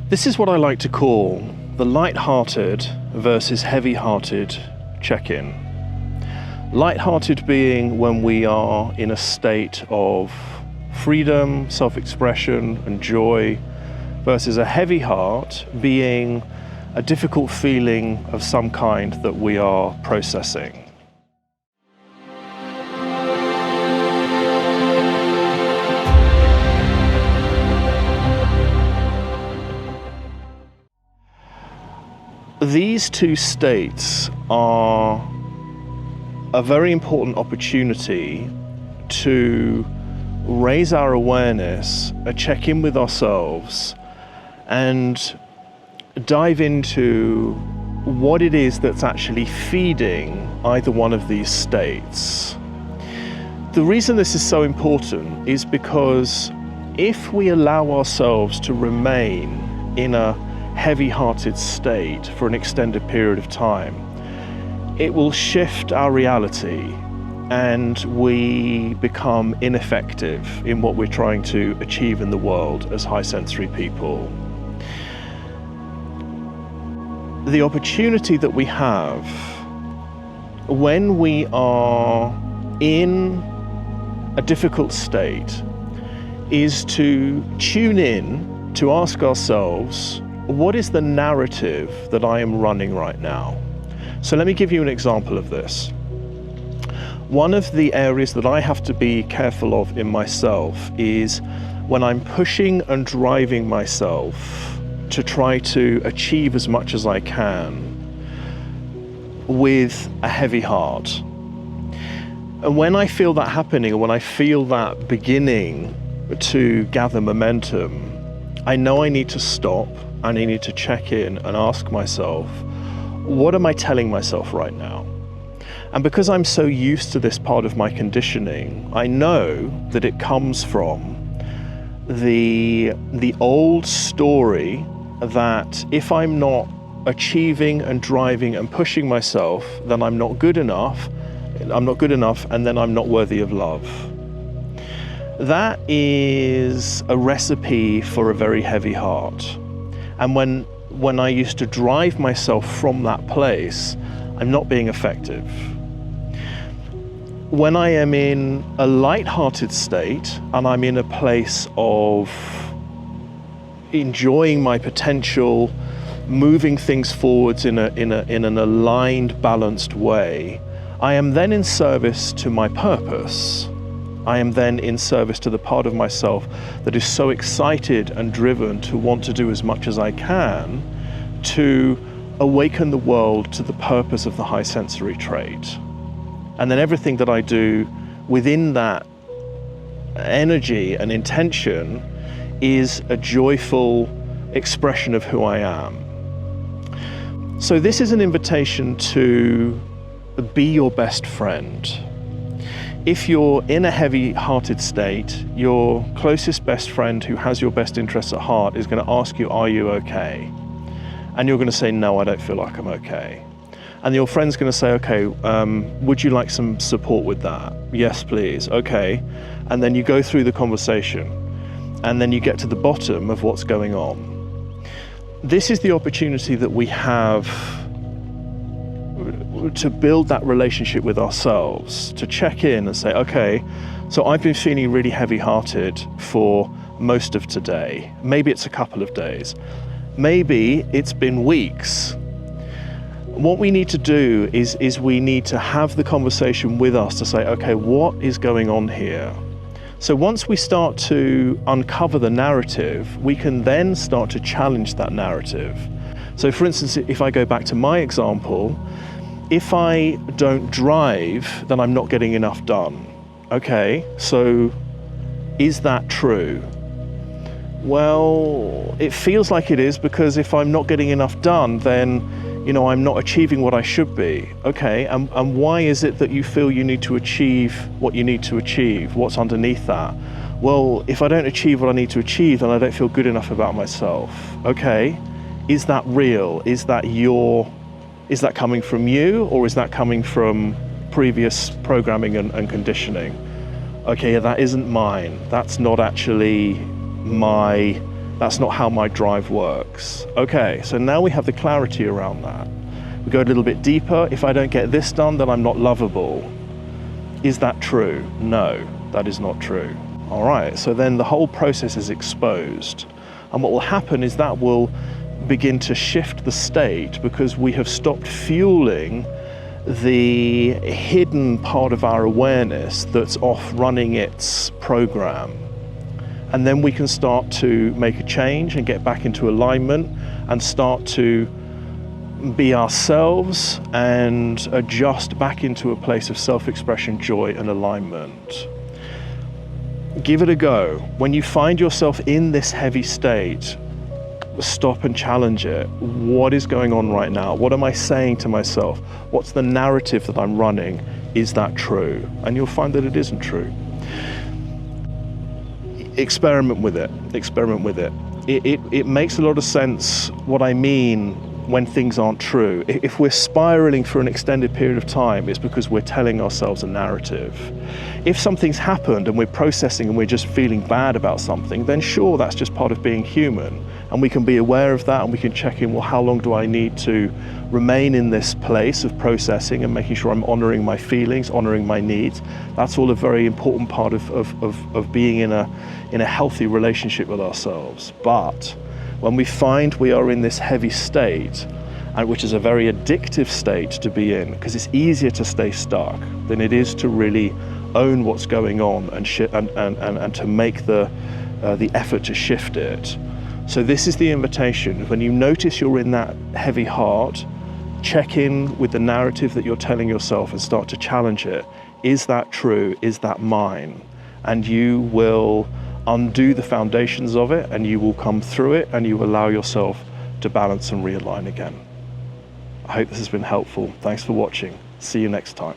This is what I like to call the light-hearted versus heavy-hearted check-in. Light-hearted being when we are in a state of freedom, self-expression and joy, versus a heavy heart being a difficult feeling of some kind that we are processing. These two states are a very important opportunity to raise our awareness, check in with ourselves, and dive into what it is that's actually feeding either one of these states. The reason this is so important is because if we allow ourselves to remain in a heavy-hearted state for an extended period of time, it will shift our reality and we become ineffective in what we're trying to achieve in the world as high sensory people. The opportunity that we have when we are in a difficult state is to tune in to ask ourselves, what is the narrative that I am running right now? So let me give you an example of this. One of the areas that I have to be careful of in myself is when I'm pushing and driving myself to try to achieve as much as I can with a heavy heart. And when I feel that happening, or when I feel that beginning to gather momentum, I know I need to stop and I need to check in and ask myself, what am I telling myself right now? And because I'm so used to this part of my conditioning, I know that it comes from the old story that if I'm not achieving and driving and pushing myself, then I'm not good enough, and then I'm not worthy of love. That is a recipe for a very heavy heart. And when I used to drive myself from that place, I'm not being effective. When I am in a light-hearted state and I'm in a place of enjoying my potential, moving things forwards in an aligned, balanced way, I am then in service to my purpose. I am then in service to the part of myself that is so excited and driven to want to do as much as I can to awaken the world to the purpose of the high sensory trait. And then everything that I do within that energy and intention is a joyful expression of who I am. So this is an invitation to be your best friend. If you're in a heavy-hearted state, your closest best friend who has your best interests at heart is going to ask you, are you okay? And you're going to say, no, I don't feel like I'm okay. And your friend's going to say, okay, would you like some support with that? Yes, please. Okay. And then you go through the conversation and then you get to the bottom of what's going on. This is the opportunity that we have to build that relationship with ourselves, to check in and say, okay, so I've been feeling really heavy-hearted for most of today. Maybe it's a couple of days. Maybe it's been weeks. What we need to do is we need to have the conversation with us to say, okay, what is going on here? So once we start to uncover the narrative, we can then start to challenge that narrative. So for instance, if I go back to my example, if I don't drive, then I'm not getting enough done. Okay, so is that true? Well, it feels like it is, because if I'm not getting enough done, then I'm not achieving what I should be. Okay, and why is it that you feel you need to achieve what you need to achieve? What's underneath that? Well, if I don't achieve what I need to achieve, then I don't feel good enough about myself. Okay, is that real? Is that coming from you, or is that coming from previous programming and conditioning? Okay, that isn't mine. That's not actually my That's not how my drive works. Okay, so now we have the clarity around that. We go a little bit deeper. If I don't get this done, then I'm not lovable. Is that true? No, that is not true. All right, so then the whole process is exposed. And what will happen is that will begin to shift the state, because we have stopped fueling the hidden part of our awareness that's off running its program. And then we can start to make a change and get back into alignment and start to be ourselves and adjust back into a place of self-expression, joy, and alignment. Give it a go. When you find yourself in this heavy state, stop and challenge it. What is going on right now? What am I saying to myself? What's the narrative that I'm running? Is that true? And you'll find that it isn't true. Experiment with it. Experiment with it. It makes a lot of sense what I mean when things aren't true. If we're spiraling for an extended period of time, it's because we're telling ourselves a narrative. If something's happened and we're processing and we're just feeling bad about something, then sure, that's just part of being human. And we can be aware of that, and we can check in, well, how long do I need to remain in this place of processing and making sure I'm honoring my feelings, honoring my needs. That's all a very important part of being in a healthy relationship with ourselves. But when we find we are in this heavy state, and which is a very addictive state to be in, because it's easier to stay stuck than it is to really own what's going on and to make the effort to shift it. So this is the invitation. When you notice you're in that heavy heart, check in with the narrative that you're telling yourself and start to challenge it. Is that true? Is that mine? And you will undo the foundations of it, and you will come through it, and you allow yourself to balance and realign again. I hope this has been helpful. Thanks for watching. See you next time.